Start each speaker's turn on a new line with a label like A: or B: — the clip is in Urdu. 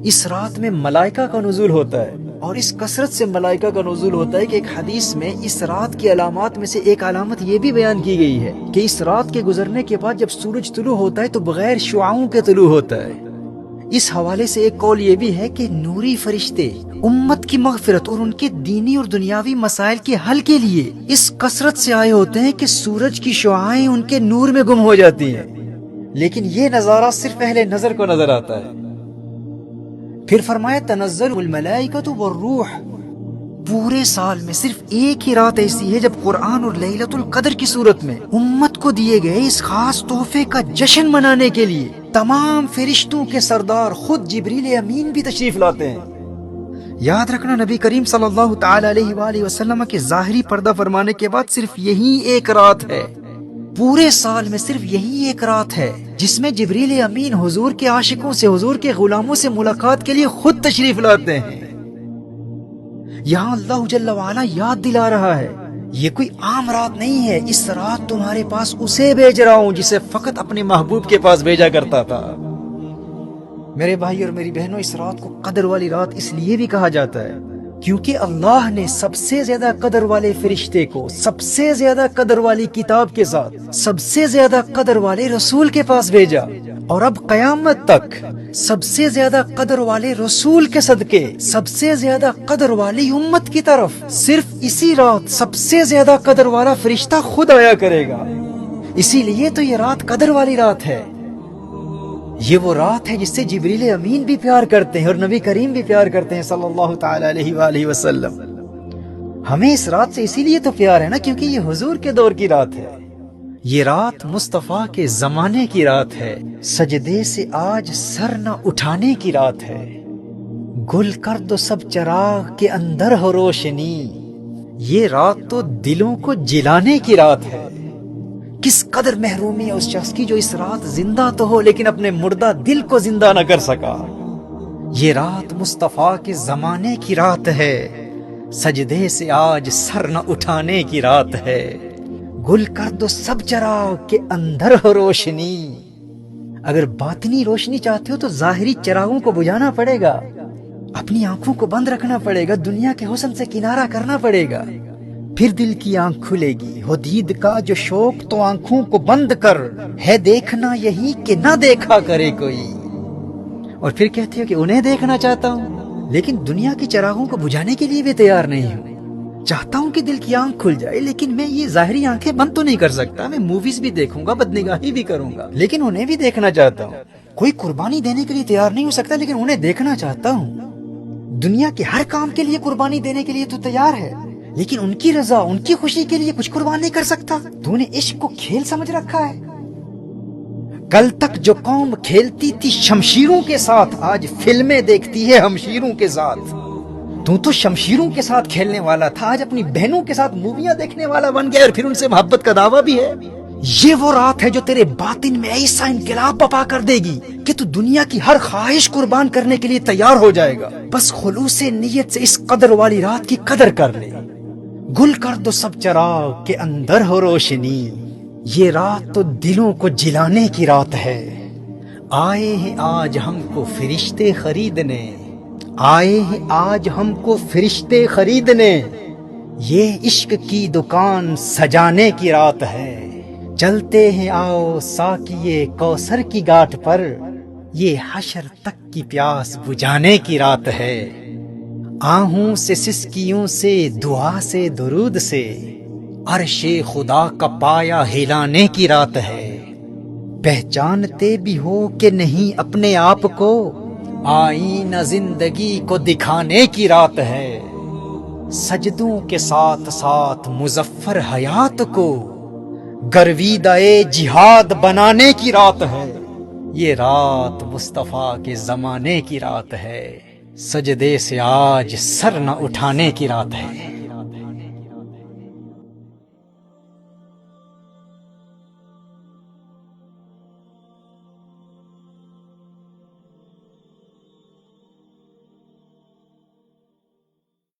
A: اس رات میں ملائکہ کا نزول ہوتا ہے، اور اس کثرت سے ملائکہ کا نزول ہوتا ہے کہ ایک حدیث میں اس رات کی علامات میں سے ایک علامت یہ بھی بیان کی گئی ہے کہ اس رات کے گزرنے کے بعد جب سورج طلوع ہوتا ہے تو بغیر شعاعوں کے طلوع ہوتا ہے۔ اس حوالے سے ایک قول یہ بھی ہے کہ نوری فرشتے امت کی مغفرت اور ان کے دینی اور دنیاوی مسائل کے حل کے لیے اس کثرت سے آئے ہوتے ہیں کہ سورج کی شعاعیں ان کے نور میں گم ہو جاتی ہیں، لیکن یہ نظارہ صرف اہل نظر کو نظر آتا ہے۔ پھر فرمایا تنزل الملائکۃ والروح، پورے سال میں صرف ایک ہی رات ایسی ہے جب قرآن اور لیلۃ القدر کی صورت میں امت کو دیے گئے اس خاص تحفے کا جشن منانے کے لیے تمام فرشتوں کے سردار خود جبریل امین بھی تشریف لاتے ہیں۔ یاد رکھنا نبی کریم صلی اللہ تعالی علیہ وآلہ وسلم کے ظاہری پردہ فرمانے کے بعد صرف یہی ایک رات ہے، پورے سال میں صرف یہی ایک رات ہے جس میں جبریل امین حضور کے عاشقوں سے، حضور کے غلاموں سے ملاقات کے لیے خود تشریف لاتے ہیں۔ یہاں اللہ جل وعلا یاد دلا رہا ہے یہ کوئی عام رات نہیں ہے، اس رات تمہارے پاس اسے بھیج رہا ہوں جسے فقط اپنے محبوب کے پاس بھیجا کرتا تھا۔ میرے بھائی اور میری بہنوں، اس رات کو قدر والی رات اس لیے بھی کہا جاتا ہے کیونکہ اللہ نے سب سے زیادہ قدر والے فرشتے کو سب سے زیادہ قدر والی کتاب کے ساتھ سب سے زیادہ قدر والے رسول کے پاس بھیجا، اور اب قیامت تک سب سے زیادہ قدر والے رسول کے صدقے سب سے زیادہ قدر والی امت کی طرف صرف اسی رات سب سے زیادہ قدر والا فرشتہ خود آیا کرے گا۔ اسی لیے تو یہ رات قدر والی رات ہے۔ یہ وہ رات ہے جس سے جبریل امین بھی پیار کرتے ہیں اور نبی کریم بھی پیار کرتے ہیں صلی اللہ تعالی علیہ وآلہ وسلم۔ ہمیں اس رات سے اسی لیے تو پیار ہے نا، کیونکہ یہ حضور کے دور کی رات ہے، یہ رات مصطفیٰ کے زمانے کی رات ہے، سجدے سے آج سر نہ اٹھانے کی رات ہے۔ گل کر دو سب چراغ کے اندر ہو روشنی، یہ رات تو دلوں کو جلانے کی رات ہے۔ کس قدر محرومی ہے اس شخص کی جو اس رات زندہ تو ہو لیکن اپنے مردہ دل کو زندہ نہ کر سکا۔ یہ رات مصطفیٰ کے زمانے کی رات ہے، سجدے سے آج سر نہ اٹھانے کی رات ہے۔ گل کر دو سب چراغ کے اندر ہو روشنی، اگر باطنی روشنی چاہتے ہو تو ظاہری چراغوں کو بجھانا پڑے گا، اپنی آنکھوں کو بند رکھنا پڑے گا، دنیا کے حسن سے کنارہ کرنا پڑے گا، پھر دل کی آنکھ کھلے گی۔ ہو دید کا جو شوق تو آنکھوں کو بند کر، ہے دیکھنا یہی کہ نہ دیکھا کرے کوئی۔ اور پھر کہتے ہو کہ انہیں دیکھنا چاہتا ہوں لیکن دنیا کی چراغوں کو بجھانے کے لیے بھی تیار نہیں ہوں۔ چاہتا ہوں کہ دل کی آنکھ کھل جائے لیکن میں یہ ظاہری آنکھیں بند تو نہیں کر سکتا، میں موویز بھی دیکھوں گا، بدنگاہی بھی کروں گا، لیکن انہیں بھی دیکھنا چاہتا ہوں۔ کوئی قربانی دینے کے لیے تیار نہیں ہو سکتا لیکن انہیں دیکھنا چاہتا ہوں۔ دنیا کے ہر کام کے لیے قربانی دینے کے لیے تو تیار ہے لیکن ان کی رضا، ان کی خوشی کے لیے کچھ قربان نہیں کر سکتا۔ تو نے عشق کو کھیل سمجھ رکھا ہے۔ کل تک جو قوم کھیلتی تھی شمشیروں کے ساتھ آج فلمیں دیکھتی ہے ہمشیروں کے ساتھ۔ تو شمشیروں کے ساتھ کھیلنے والا تھا، آج اپنی بہنوں کے ساتھ موویاں دیکھنے والا بن گیا اور پھر ان سے محبت کا دعویٰ بھی ہے۔ یہ وہ رات ہے جو تیرے باطن میں ایسا انقلاب برپا کر دے گی کہ تو دنیا کی ہر خواہش قربان کرنے کے لیے تیار ہو جائے گا، بس خلوص نیت سے اس قدر والی رات کی قدر کر لے۔ گل کر دو سب چراغ کے اندر ہو روشنی، یہ رات تو دلوں کو جلانے کی رات ہے۔ آئے ہیں آج ہم کو فرشتے خریدنے، آئے ہیں آج ہم کو فرشتے خریدنے، یہ عشق کی دکان سجانے کی رات ہے۔ چلتے ہیں آؤ ساقیے کوثر کی گھاٹ پر، یہ حشر تک کی پیاس بجھانے کی رات ہے۔ آہوں سے سسکیوں سے دعا سے درود سے، عرش خدا کا پایا ہلانے کی رات ہے۔ پہچانتے بھی ہو کہ نہیں اپنے آپ کو، آئینہ زندگی کو دکھانے کی رات ہے۔ سجدوں کے ساتھ ساتھ مظفر حیات کو گرویدہ جہاد بنانے کی رات ہے۔ یہ رات مصطفیٰ کے زمانے کی رات ہے، سجدے سے آج سر نہ اٹھانے کی رات ہے۔